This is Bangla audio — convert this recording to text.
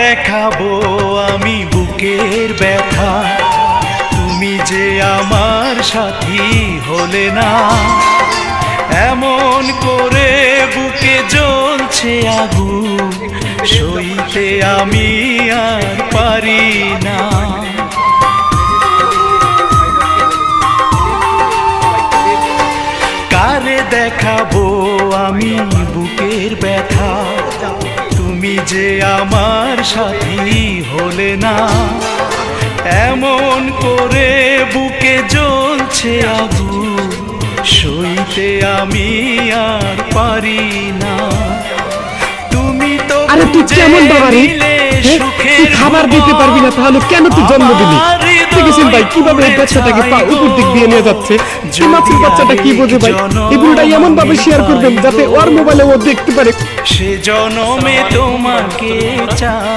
দেখাবো আমি বুকের ব্যথা, তুমি যে আমার সাথী হলে না। এমন করে বুকে জ্বলছে আগুন, সইতে আমি আর পারি না। কারে দেখাবো আমি বুকের ব্যথা, তুমি যে আমার সাথী হলে না। এমন করে বুকে জ্বলছে আগুন, সইতে আমি আর পারি না। তুমি তো আরে তুই কেমন বাবা রে, তুই খাবার দিতে পারবি না তাহলে কেন তুই জন্ম দিলি? দেখেছেন ভাই কিভাবে এই বাচ্চাটাকে উপর দিক দিয়ে নিয়ে যাচ্ছে। এই মাছের বাচ্চাটা কি বোঝে ভাই? এই ভিডিওটা এমন ভাবে শেয়ার করবেন যাতে ওর মোবাইলে ও দেখতে পারে। সে জনমে তোমাকে চাই।